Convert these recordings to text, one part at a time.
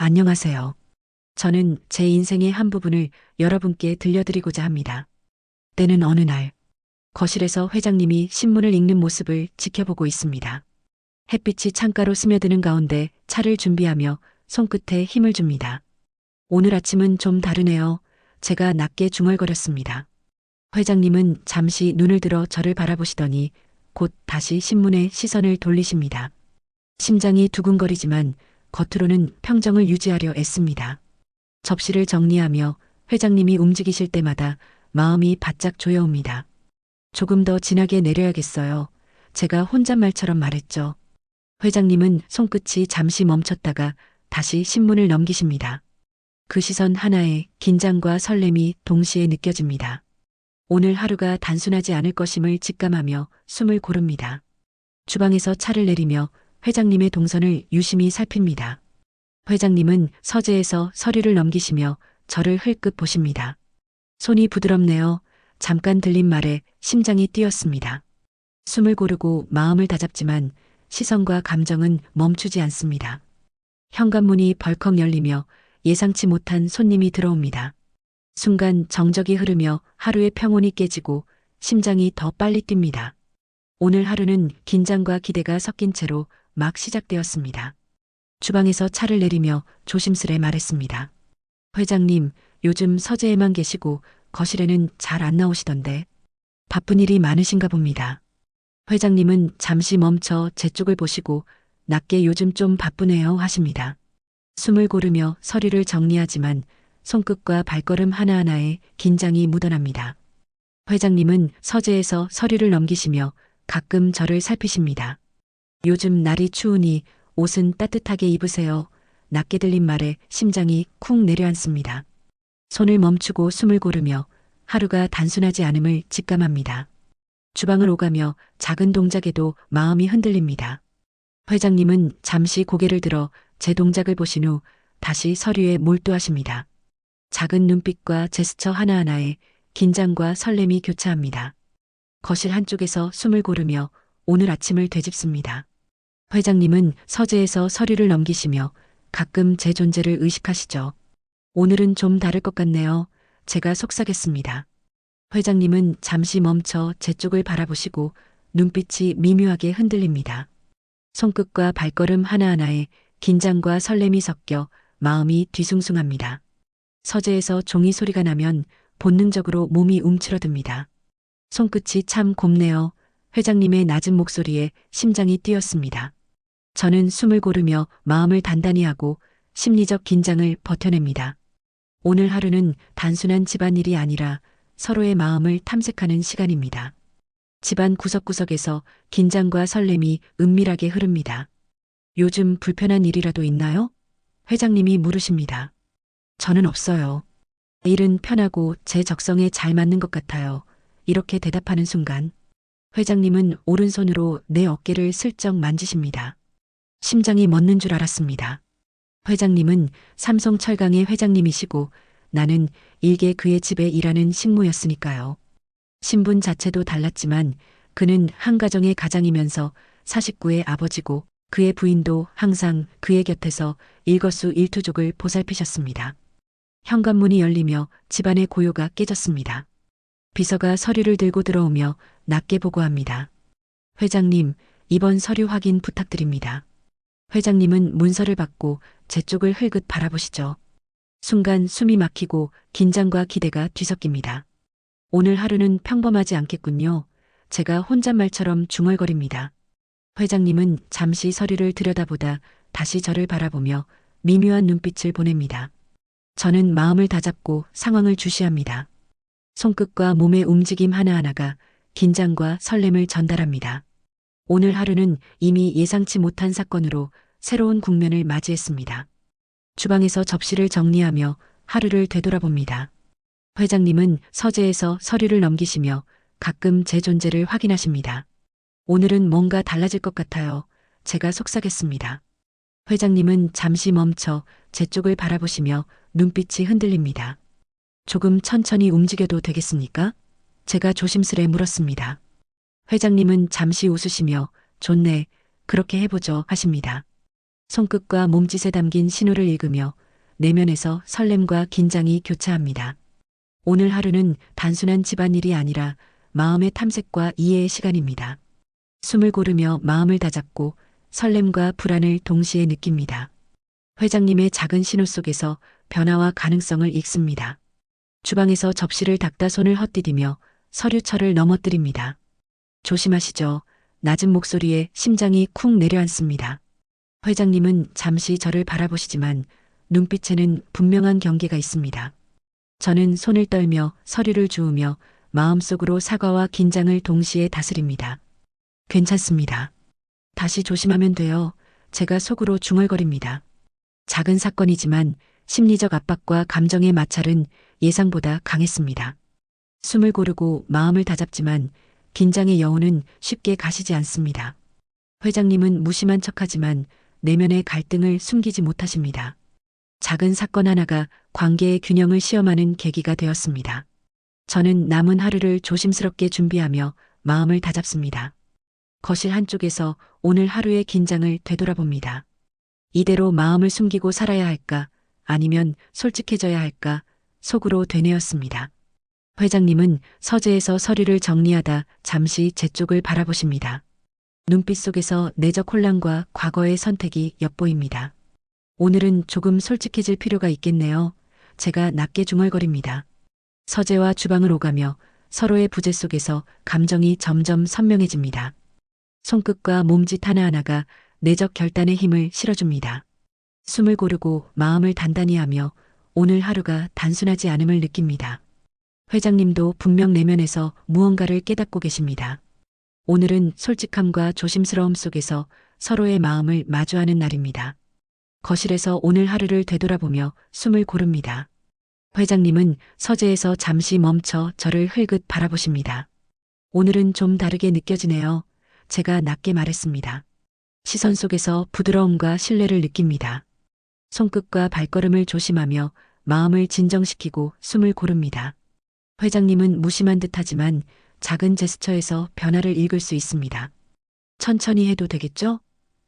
안녕하세요. 저는 제 인생의 한 부분을 여러분께 들려드리고자 합니다. 때는 어느 날, 거실에서 회장님이 신문을 읽는 모습을 지켜보고 있습니다. 햇빛이 창가로 스며드는 가운데 차를 준비하며 손끝에 힘을 줍니다. 오늘 아침은 좀 다르네요. 제가 낮게 중얼거렸습니다. 회장님은 잠시 눈을 들어 저를 바라보시더니 곧 다시 신문에 시선을 돌리십니다. 심장이 두근거리지만 겉으로는 평정을 유지하려 애씁니다. 접시를 정리하며 회장님이 움직이실 때마다 마음이 바짝 조여옵니다. 조금 더 진하게 내려야겠어요. 제가 혼잣말처럼 말했죠. 회장님은 손끝이 잠시 멈췄다가 다시 신문을 넘기십니다. 그 시선 하나에 긴장과 설렘이 동시에 느껴집니다. 오늘 하루가 단순하지 않을 것임을 직감하며 숨을 고릅니다. 주방에서 차를 내리며 회장님의 동선을 유심히 살핍니다. 회장님은 서재에서 서류를 넘기시며 저를 흘끗 보십니다. 손이 부드럽네요. 잠깐 들린 말에 심장이 뛰었습니다. 숨을 고르고 마음을 다잡지만 시선과 감정은 멈추지 않습니다. 현관문이 벌컥 열리며 예상치 못한 손님이 들어옵니다. 순간 정적이 흐르며 하루의 평온이 깨지고 심장이 더 빨리 뜁니다. 오늘 하루는 긴장과 기대가 섞인 채로 막 시작되었습니다. 주방에서 차를 내리며 조심스레 말했습니다. 회장님, 요즘 서재에만 계시고 거실에는 잘 안 나오시던데 바쁜 일이 많으신가 봅니다. 회장님은 잠시 멈춰 제 쪽을 보시고 낮게 요즘 좀 바쁘네요 하십니다. 숨을 고르며 서류를 정리하지만 손끝과 발걸음 하나하나에 긴장이 묻어납니다. 회장님은 서재에서 서류를 넘기시며 가끔 저를 살피십니다. 요즘 날이 추우니 옷은 따뜻하게 입으세요. 낮게 들린 말에 심장이 쿵 내려앉습니다. 손을 멈추고 숨을 고르며 하루가 단순하지 않음을 직감합니다. 주방을 오가며 작은 동작에도 마음이 흔들립니다. 회장님은 잠시 고개를 들어 제 동작을 보신 후 다시 서류에 몰두하십니다. 작은 눈빛과 제스처 하나하나에 긴장과 설렘이 교차합니다. 거실 한쪽에서 숨을 고르며 오늘 아침을 되짚습니다. 회장님은 서재에서 서류를 넘기시며 가끔 제 존재를 의식하시죠. 오늘은 좀 다를 것 같네요. 제가 속삭였습니다. 회장님은 잠시 멈춰 제 쪽을 바라보시고 눈빛이 미묘하게 흔들립니다. 손끝과 발걸음 하나하나에 긴장과 설렘이 섞여 마음이 뒤숭숭합니다. 서재에서 종이 소리가 나면 본능적으로 몸이 움츠러듭니다. 손끝이 참 곱네요. 회장님의 낮은 목소리에 심장이 뛰었습니다. 저는 숨을 고르며 마음을 단단히 하고 심리적 긴장을 버텨냅니다. 오늘 하루는 단순한 집안일이 아니라 서로의 마음을 탐색하는 시간입니다. 집안 구석구석에서 긴장과 설렘이 은밀하게 흐릅니다. 요즘 불편한 일이라도 있나요? 회장님이 물으십니다. 저는 없어요. 일은 편하고 제 적성에 잘 맞는 것 같아요. 이렇게 대답하는 순간 회장님은 오른손으로 내 어깨를 슬쩍 만지십니다. 심장이 멎는 줄 알았습니다. 회장님은 삼성 철강의 회장님이시고 나는 일개 그의 집에 일하는 식모였으니까요. 신분 자체도 달랐지만 그는 한 가정의 가장이면서 49의 아버지고 그의 부인도 항상 그의 곁에서 일거수일투족을 보살피셨습니다. 현관문이 열리며 집안의 고요가 깨졌습니다. 비서가 서류를 들고 들어오며 낮게 보고합니다. 회장님, 이번 서류 확인 부탁드립니다. 회장님은 문서를 받고 제 쪽을 흘긋 바라보시죠. 순간 숨이 막히고 긴장과 기대가 뒤섞입니다. 오늘 하루는 평범하지 않겠군요. 제가 혼잣말처럼 중얼거립니다. 회장님은 잠시 서류를 들여다보다 다시 저를 바라보며 미묘한 눈빛을 보냅니다. 저는 마음을 다잡고 상황을 주시합니다. 손끝과 몸의 움직임 하나하나가 긴장과 설렘을 전달합니다. 오늘 하루는 이미 예상치 못한 사건으로 새로운 국면을 맞이했습니다. 주방에서 접시를 정리하며 하루를 되돌아봅니다. 회장님은 서재에서 서류를 넘기시며 가끔 제 존재를 확인하십니다. 오늘은 뭔가 달라질 것 같아요. 제가 속삭였습니다. 회장님은 잠시 멈춰 제 쪽을 바라보시며 눈빛이 흔들립니다. 조금 천천히 움직여도 되겠습니까? 제가 조심스레 물었습니다. 회장님은 잠시 웃으시며 좋네, 그렇게 해보죠 하십니다. 손끝과 몸짓에 담긴 신호를 읽으며 내면에서 설렘과 긴장이 교차합니다. 오늘 하루는 단순한 집안일이 아니라 마음의 탐색과 이해의 시간입니다. 숨을 고르며 마음을 다잡고 설렘과 불안을 동시에 느낍니다. 회장님의 작은 신호 속에서 변화와 가능성을 읽습니다. 주방에서 접시를 닦다 손을 헛디디며 서류철을 넘어뜨립니다. 조심하시죠. 낮은 목소리에 심장이 쿵 내려앉습니다. 회장님은 잠시 저를 바라보시지만 눈빛에는 분명한 경계가 있습니다. 저는 손을 떨며 서류를 주우며 마음속으로 사과와 긴장을 동시에 다스립니다. 괜찮습니다. 다시 조심하면 돼요. 제가 속으로 중얼거립니다. 작은 사건이지만 심리적 압박과 감정의 마찰은 예상보다 강했습니다. 숨을 고르고 마음을 다잡지만 긴장의 여운은 쉽게 가시지 않습니다. 회장님은 무심한 척하지만 내면의 갈등을 숨기지 못하십니다. 작은 사건 하나가 관계의 균형을 시험하는 계기가 되었습니다. 저는 남은 하루를 조심스럽게 준비하며 마음을 다잡습니다. 거실 한쪽에서 오늘 하루의 긴장을 되돌아봅니다. 이대로 마음을 숨기고 살아야 할까, 아니면 솔직해져야 할까, 속으로 되뇌었습니다. 회장님은 서재에서 서류를 정리하다 잠시 제 쪽을 바라보십니다. 눈빛 속에서 내적 혼란과 과거의 선택이 엿보입니다. 오늘은 조금 솔직해질 필요가 있겠네요. 제가 낮게 중얼거립니다. 서재와 주방을 오가며 서로의 부재 속에서 감정이 점점 선명해집니다. 손끝과 몸짓 하나하나가 내적 결단의 힘을 실어줍니다. 숨을 고르고 마음을 단단히 하며 오늘 하루가 단순하지 않음을 느낍니다. 회장님도 분명 내면에서 무언가를 깨닫고 계십니다. 오늘은 솔직함과 조심스러움 속에서 서로의 마음을 마주하는 날입니다. 거실에서 오늘 하루를 되돌아보며 숨을 고릅니다. 회장님은 서재에서 잠시 멈춰 저를 흘긋 바라보십니다. 오늘은 좀 다르게 느껴지네요. 제가 낮게 말했습니다. 시선 속에서 부드러움과 신뢰를 느낍니다. 손끝과 발걸음을 조심하며 마음을 진정시키고 숨을 고릅니다. 회장님은 무심한 듯하지만 작은 제스처에서 변화를 읽을 수 있습니다. 천천히 해도 되겠죠?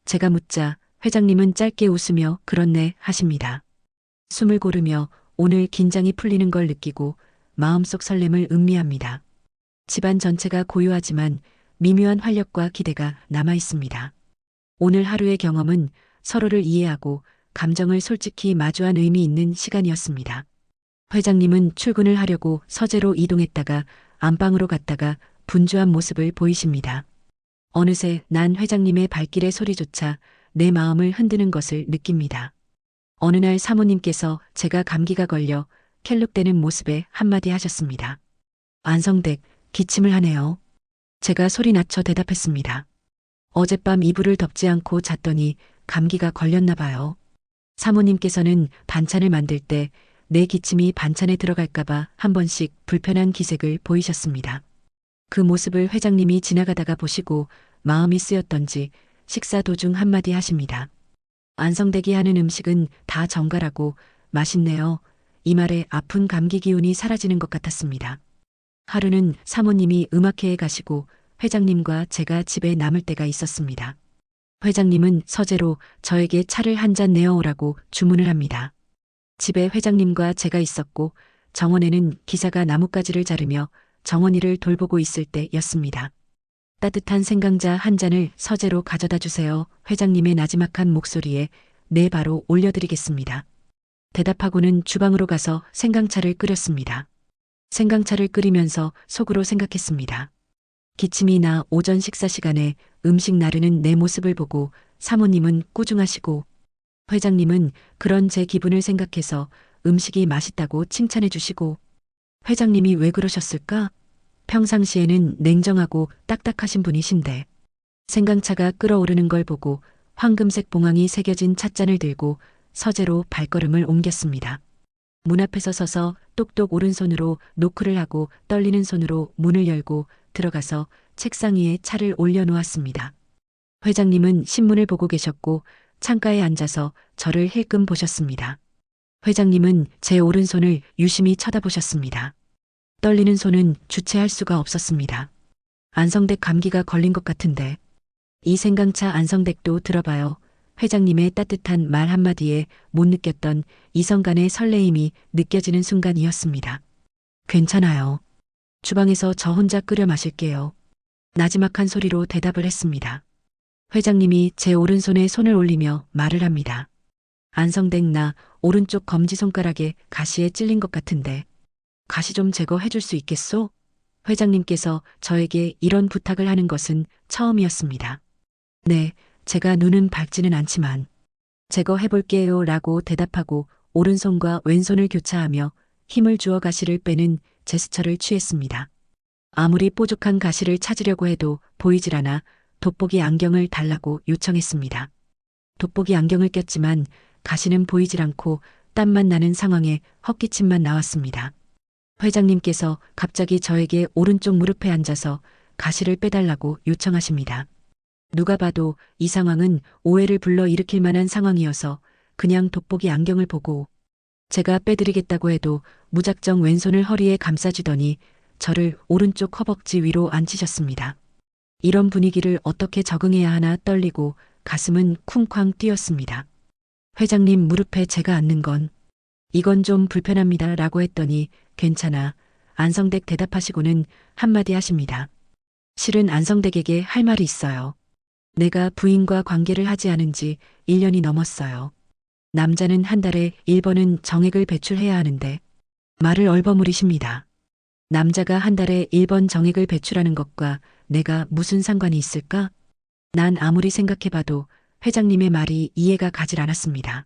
제가 묻자 회장님은 짧게 웃으며 그렇네 하십니다. 숨을 고르며 오늘 긴장이 풀리는 걸 느끼고 마음속 설렘을 음미합니다. 집안 전체가 고요하지만 미묘한 활력과 기대가 남아 있습니다. 오늘 하루의 경험은 서로를 이해하고 감정을 솔직히 마주한 의미 있는 시간이었습니다. 회장님은 출근을 하려고 서재로 이동했다가 안방으로 갔다가 분주한 모습을 보이십니다. 어느새 난 회장님의 발길의 소리조차 내 마음을 흔드는 것을 느낍니다. 어느 날 사모님께서 제가 감기가 걸려 켈룩대는 모습에 한마디 하셨습니다. 안성댁, 기침을 하네요. 제가 소리 낮춰 대답했습니다. 어젯밤 이불을 덮지 않고 잤더니 감기가 걸렸나 봐요. 사모님께서는 반찬을 만들 때 내 기침이 반찬에 들어갈까봐 한 번씩 불편한 기색을 보이셨습니다. 그 모습을 회장님이 지나가다가 보시고 마음이 쓰였던지 식사 도중 한마디 하십니다. 안성댁이 하는 음식은 다 정갈하고 맛있네요. 이 말에 아픈 감기 기운이 사라지는 것 같았습니다. 하루는 사모님이 음악회에 가시고 회장님과 제가 집에 남을 때가 있었습니다. 회장님은 서재로 저에게 차를 한 잔 내어오라고 주문을 합니다. 집에 회장님과 제가 있었고 정원에는 기사가 나뭇가지를 자르며 정원이를 돌보고 있을 때였습니다. 따뜻한 생강차 한 잔을 서재로 가져다 주세요. 회장님의 나지막한 목소리에 네 바로 올려드리겠습니다. 대답하고는 주방으로 가서 생강차를 끓였습니다. 생강차를 끓이면서 속으로 생각했습니다. 기침이 나 오전 식사 시간에 음식 나르는 내 모습을 보고 사모님은 꾸중하시고 회장님은 그런 제 기분을 생각해서 음식이 맛있다고 칭찬해 주시고 회장님이 왜 그러셨을까? 평상시에는 냉정하고 딱딱하신 분이신데 생강차가 끓어오르는 걸 보고 황금색 봉황이 새겨진 찻잔을 들고 서재로 발걸음을 옮겼습니다. 문 앞에서 서서 똑똑 오른손으로 노크를 하고 떨리는 손으로 문을 열고 들어가서 책상 위에 차를 올려놓았습니다. 회장님은 신문을 보고 계셨고 창가에 앉아서 저를 힐끔 보셨습니다. 회장님은 제 오른손을 유심히 쳐다보셨습니다. 떨리는 손은 주체할 수가 없었습니다. 안성댁 감기가 걸린 것 같은데. 이 생강차 안성댁도 들어봐요. 회장님의 따뜻한 말 한마디에 못 느꼈던 이성 간의 설레임이 느껴지는 순간이었습니다. 괜찮아요. 주방에서 저 혼자 끓여 마실게요. 나지막한 소리로 대답을 했습니다. 회장님이 제 오른손에 손을 올리며 말을 합니다. 안성댁 나 오른쪽 검지손가락에 가시에 찔린 것 같은데 가시 좀 제거해 줄 수 있겠소? 회장님께서 저에게 이런 부탁을 하는 것은 처음이었습니다. 네, 제가 눈은 밝지는 않지만 제거해 볼게요 라고 대답하고 오른손과 왼손을 교차하며 힘을 주어 가시를 빼는 제스처를 취했습니다. 아무리 뾰족한 가시를 찾으려고 해도 보이질 않아 돋보기 안경을 달라고 요청했습니다. 돋보기 안경을 꼈지만 가시는 보이질 않고 땀만 나는 상황에 헛기침만 나왔습니다. 회장님께서 갑자기 저에게 오른쪽 무릎에 앉아서 가시를 빼달라고 요청하십니다. 누가 봐도 이 상황은 오해를 불러일으킬 만한 상황이어서 그냥 돋보기 안경을 보고 제가 빼드리겠다고 해도 무작정 왼손을 허리에 감싸주더니 저를 오른쪽 허벅지 위로 앉히셨습니다. 이런 분위기를 어떻게 적응해야 하나 떨리고 가슴은 쿵쾅 뛰었습니다. 회장님 무릎에 제가 앉는 건 이건 좀 불편합니다 라고 했더니 괜찮아. 안성댁 대답하시고는 한마디 하십니다. 실은 안성댁에게 할 말이 있어요. 내가 부인과 관계를 하지 않은 지 1년이 넘었어요. 남자는 한 달에 1번은 정액을 배출해야 하는데 말을 얼버무리십니다. 남자가 한 달에 1번 정액을 배출하는 것과 내가 무슨 상관이 있을까? 난 아무리 생각해봐도 회장님의 말이 이해가 가질 않았습니다.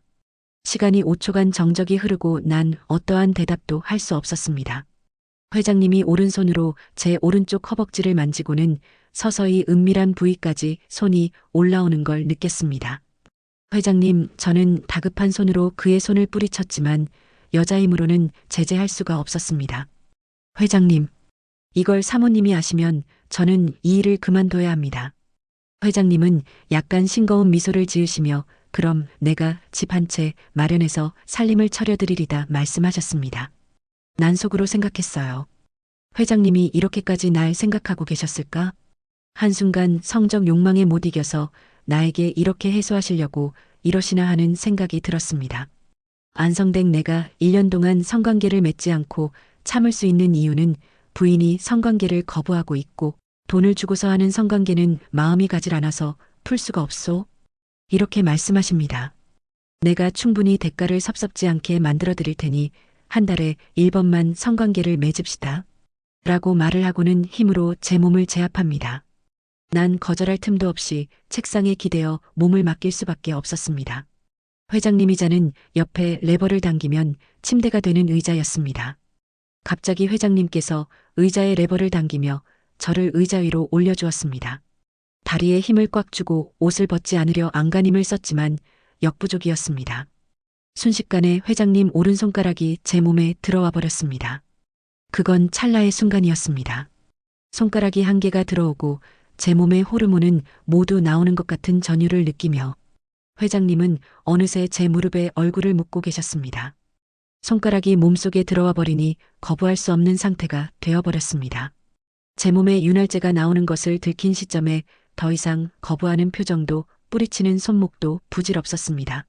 시간이 5초간 정적이 흐르고 난 어떠한 대답도 할 수 없었습니다. 회장님이 오른손으로 제 오른쪽 허벅지를 만지고는 서서히 은밀한 부위까지 손이 올라오는 걸 느꼈습니다. 회장님, 저는 다급한 손으로 그의 손을 뿌리쳤지만 여자 힘으로는 제재할 수가 없었습니다. 회장님, 이걸 사모님이 아시면 저는 이 일을 그만둬야 합니다. 회장님은 약간 싱거운 미소를 지으시며 그럼 내가 집 한 채 마련해서 살림을 차려드리리다 말씀하셨습니다. 난 속으로 생각했어요. 회장님이 이렇게까지 날 생각하고 계셨을까? 한순간 성적 욕망에 못 이겨서 나에게 이렇게 해소하시려고 이러시나 하는 생각이 들었습니다. 안성댁 내가 1년 동안 성관계를 맺지 않고 참을 수 있는 이유는 부인이 성관계를 거부하고 있고 돈을 주고서 하는 성관계는 마음이 가질 않아서 풀 수가 없소. 이렇게 말씀하십니다. 내가 충분히 대가를 섭섭지 않게 만들어 드릴 테니 한 달에 1번만 성관계를 맺읍시다. 라고 말을 하고는 힘으로 제 몸을 제압합니다. 난 거절할 틈도 없이 책상에 기대어 몸을 맡길 수밖에 없었습니다. 회장님이자는 옆에 레버를 당기면 침대가 되는 의자였습니다. 갑자기 회장님께서 의자에 레버를 당기며 저를 의자 위로 올려주었습니다. 다리에 힘을 꽉 주고 옷을 벗지 않으려 안간힘을 썼지만 역부족이었습니다. 순식간에 회장님 오른손가락이 제 몸에 들어와 버렸습니다. 그건 찰나의 순간이었습니다. 손가락이 한 개가 들어오고 제 몸의 호르몬은 모두 나오는 것 같은 전율을 느끼며 회장님은 어느새 제 무릎에 얼굴을 묻고 계셨습니다. 손가락이 몸속에 들어와 버리니 거부할 수 없는 상태가 되어버렸습니다. 제 몸에 윤활제가 나오는 것을 들킨 시점에 더 이상 거부하는 표정도 뿌리치는 손목도 부질없었습니다.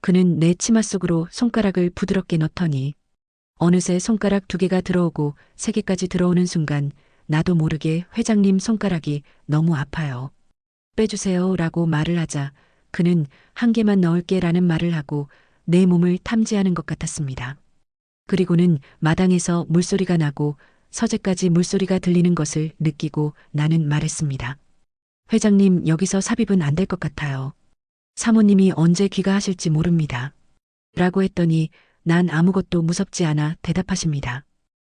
그는 내 치마 속으로 손가락을 부드럽게 넣더니 어느새 손가락 2개가 들어오고 3개까지 들어오는 순간 나도 모르게 회장님 손가락이 너무 아파요. 빼주세요 라고 말을 하자 그는 1개만 넣을게 라는 말을 하고 내 몸을 탐지하는 것 같았습니다. 그리고는 마당에서 물소리가 나고 서재까지 물소리가 들리는 것을 느끼고 나는 말했습니다. 회장님 여기서 삽입은 안 될 것 같아요. 사모님이 언제 귀가하실지 모릅니다. 라고 했더니 난 아무것도 무섭지 않아 대답하십니다.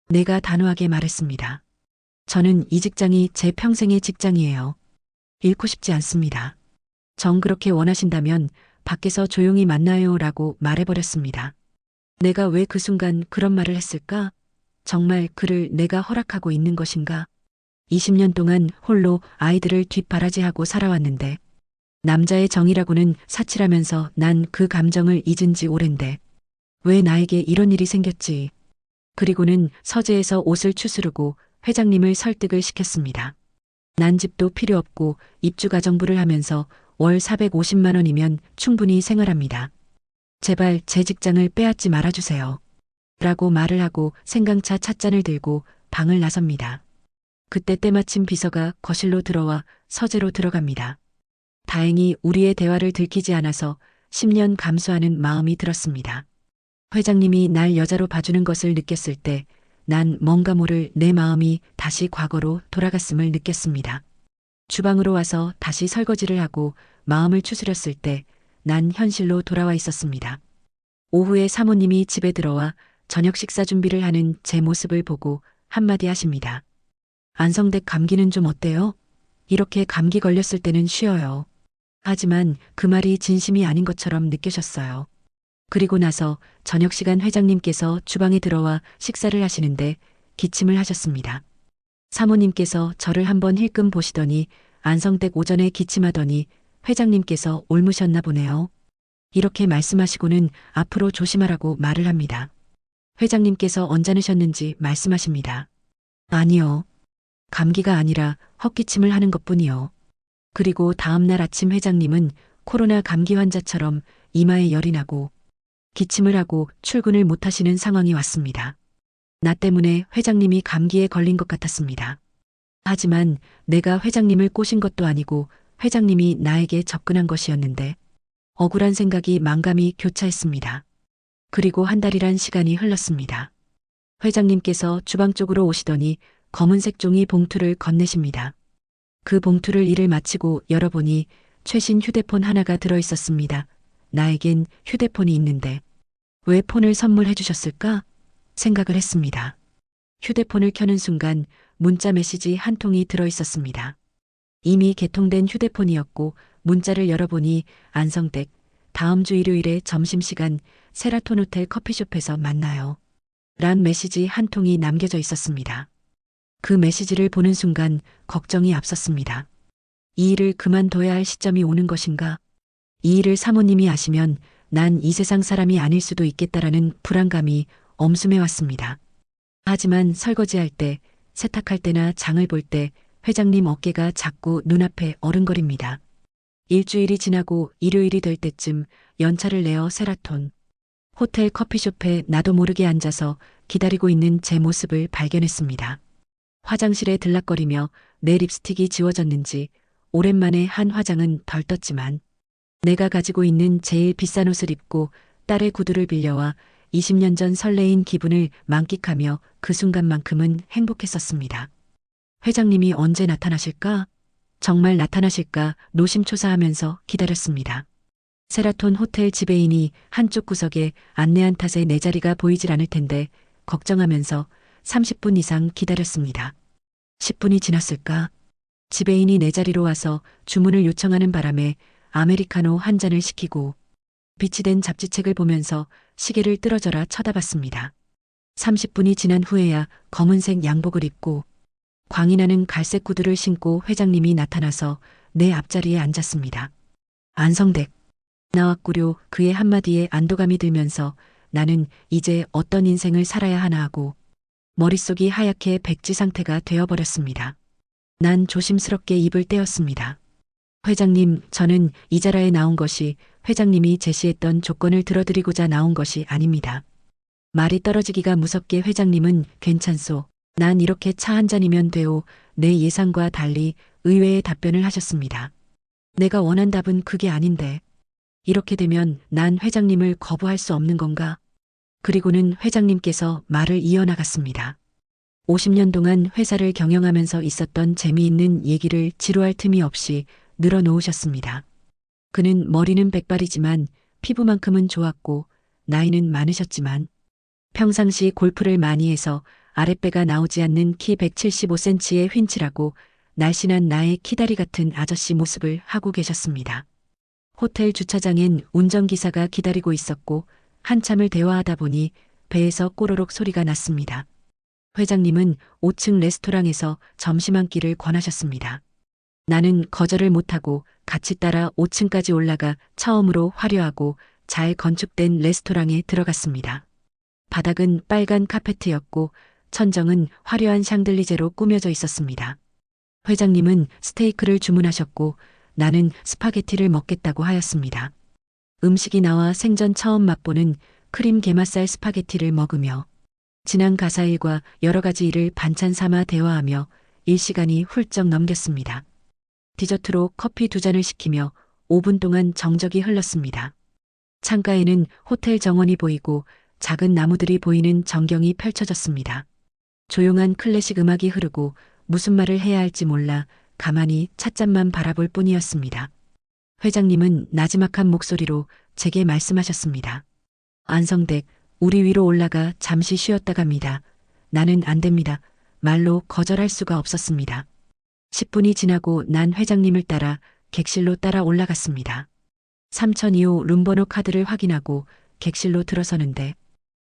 내가 단호하게 말했습니다. 저는 이 직장이 제 평생의 직장이에요. 잃고 싶지 않습니다. 정 그렇게 원하신다면 밖에서 조용히 만나요 라고 말해버렸습니다. 내가 왜 그 순간 그런 말을 했을까? 정말 그를 내가 허락하고 있는 것인가? 20년 동안 홀로 아이들을 뒷바라지하고 살아왔는데 남자의 정이라고는 사치라면서 난 그 감정을 잊은 지 오랜데 왜 나에게 이런 일이 생겼지? 그리고는 서재에서 옷을 추스르고 회장님을 설득을 시켰습니다. 난 집도 필요 없고 입주가정부를 하면서 월 450만 원이면 충분히 생활합니다. 제발 제 직장을 빼앗지 말아주세요. 라고 말을 하고 생강차 찻잔을 들고 방을 나섭니다. 그때 때마침 비서가 거실로 들어와 서재로 들어갑니다. 다행히 우리의 대화를 들키지 않아서 10년 감수하는 마음이 들었습니다. 회장님이 날 여자로 봐주는 것을 느꼈을 때 난 뭔가 모를 내 마음이 다시 과거로 돌아갔음을 느꼈습니다. 주방으로 와서 다시 설거지를 하고 마음을 추스렸을 때 난 현실로 돌아와 있었습니다. 오후에 사모님이 집에 들어와 저녁 식사 준비를 하는 제 모습을 보고 한마디 하십니다. 안성댁 감기는 좀 어때요? 이렇게 감기 걸렸을 때는 쉬어요. 하지만 그 말이 진심이 아닌 것처럼 느껴졌어요. 그리고 나서 저녁 시간 회장님께서 주방에 들어와 식사를 하시는데 기침을 하셨습니다. 사모님께서 저를 한번 힐끔 보시더니 안성댁 오전에 기침하더니 회장님께서 옮으셨나 보네요. 이렇게 말씀하시고는 앞으로 조심하라고 말을 합니다. 회장님께서 언짢으셨는지 말씀하십니다. 아니요. 감기가 아니라 헛기침을 하는 것뿐이요. 그리고 다음날 아침 회장님은 코로나 감기 환자처럼 이마에 열이 나고 기침을 하고 출근을 못 하시는 상황이 왔습니다. 나 때문에 회장님이 감기에 걸린 것 같았습니다. 하지만 내가 회장님을 꼬신 것도 아니고 회장님이 나에게 접근한 것이었는데 억울한 생각이 만감이 교차했습니다. 그리고 한 달이란 시간이 흘렀습니다. 회장님께서 주방 쪽으로 오시더니 검은색 종이 봉투를 건네십니다. 그 봉투를 일을 마치고 열어보니 최신 휴대폰 하나가 들어있었습니다. 나에겐 휴대폰이 있는데 왜 폰을 선물해 주셨을까? 생각을 했습니다. 휴대폰을 켜는 순간 문자 메시지 한 통이 들어있었습니다. 이미 개통된 휴대폰이었고 문자를 열어보니 안성댁 다음 주 일요일에 점심시간 세라톤 호텔 커피숍에서 만나요. 란 메시지 한 통이 남겨져 있었습니다. 그 메시지를 보는 순간 걱정이 앞섰습니다. 이 일을 그만둬야 할 시점이 오는 것인가? 이 일을 사모님이 아시면 난 이 세상 사람이 아닐 수도 있겠다라는 불안감이 엄습해 왔습니다. 하지만 설거지할 때, 세탁할 때나 장을 볼 때 회장님 어깨가 자꾸 눈앞에 어른거립니다. 일주일이 지나고 일요일이 될 때쯤 연차를 내어 세라톤 호텔 커피숍에 나도 모르게 앉아서 기다리고 있는 제 모습을 발견했습니다. 화장실에 들락거리며 내 립스틱이 지워졌는지 오랜만에 한 화장은 덜 떴지만 내가 가지고 있는 제일 비싼 옷을 입고 딸의 구두를 빌려와 20년 전 설레인 기분을 만끽하며 그 순간만큼은 행복했었습니다. 회장님이 언제 나타나실까? 정말 나타나실까 노심초사하면서 기다렸습니다. 세라톤 호텔 지배인이 한쪽 구석에 안내한 탓에 내 자리가 보이질 않을 텐데 걱정하면서 30분 이상 기다렸습니다. 10분이 지났을까? 지배인이 내 자리로 와서 주문을 요청하는 바람에 아메리카노 한 잔을 시키고 빛이 된 잡지책을 보면서 시계를 뚫어져라 쳐다봤습니다. 30분이 지난 후에야 검은색 양복을 입고 광이 나는 갈색 구두를 신고 회장님이 나타나서 내 앞자리에 앉았습니다. 안성댁. 나왔구려 그의 한마디에 안도감이 들면서 나는 이제 어떤 인생을 살아야 하나 하고 머릿속이 하얗게 백지 상태가 되어버렸습니다. 난 조심스럽게 입을 떼었습니다. 회장님, 저는 이 자라에 나온 것이 회장님이 제시했던 조건을 들어드리고자 나온 것이 아닙니다. 말이 떨어지기가 무섭게 회장님은 괜찮소. 난 이렇게 차 한 잔이면 돼오. 내 예상과 달리 의외의 답변을 하셨습니다. 내가 원한 답은 그게 아닌데. 이렇게 되면 난 회장님을 거부할 수 없는 건가? 그리고는 회장님께서 말을 이어나갔습니다. 50년 동안 회사를 경영하면서 있었던 재미있는 얘기를 지루할 틈이 없이 늘어놓으셨습니다. 그는 머리는 백발이지만 피부만큼은 좋았고 나이는 많으셨지만 평상시 골프를 많이 해서 아랫배가 나오지 않는 키 175cm의 휜치라고 날씬한 나의 키다리 같은 아저씨 모습을 하고 계셨습니다. 호텔 주차장엔 운전기사가 기다리고 있었고 한참을 대화하다 보니 배에서 꼬르륵 소리가 났습니다. 회장님은 5층 레스토랑에서 점심 한 끼를 권하셨습니다. 나는 거절을 못하고 같이 따라 5층까지 올라가 처음으로 화려하고 잘 건축된 레스토랑에 들어갔습니다. 바닥은 빨간 카페트였고 천정은 화려한 샹들리제로 꾸며져 있었습니다. 회장님은 스테이크를 주문하셨고 나는 스파게티를 먹겠다고 하였습니다. 음식이 나와 생전 처음 맛보는 크림 게맛살 스파게티를 먹으며 지난 가사일과 여러 가지 일을 반찬 삼아 대화하며 일시간이 훌쩍 넘겼습니다. 디저트로 커피 2잔을 시키며 5분 동안 정적이 흘렀습니다. 창가에는 호텔 정원이 보이고 작은 나무들이 보이는 전경이 펼쳐졌습니다. 조용한 클래식 음악이 흐르고 무슨 말을 해야 할지 몰라 가만히 찻잔만 바라볼 뿐이었습니다. 회장님은 나지막한 목소리로 제게 말씀하셨습니다. 안성댁, 우리 위로 올라가 잠시 쉬었다 갑니다. 나는 안 됩니다. 말로 거절할 수가 없었습니다. 10분이 지나고 난 회장님을 따라 객실로 따라 올라갔습니다. 3002호 룸번호 카드를 확인하고 객실로 들어서는데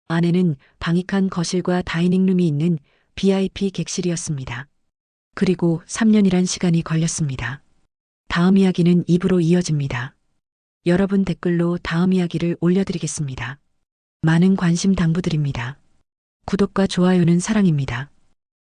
안에는 방익한 거실과 다이닝룸이 있는 VIP 객실이었습니다. 그리고 3년이란 시간이 걸렸습니다. 다음 이야기는 입으로 이어집니다. 여러분 댓글로 다음 이야기를 올려드리겠습니다. 많은 관심 당부드립니다. 구독과 좋아요는 사랑입니다.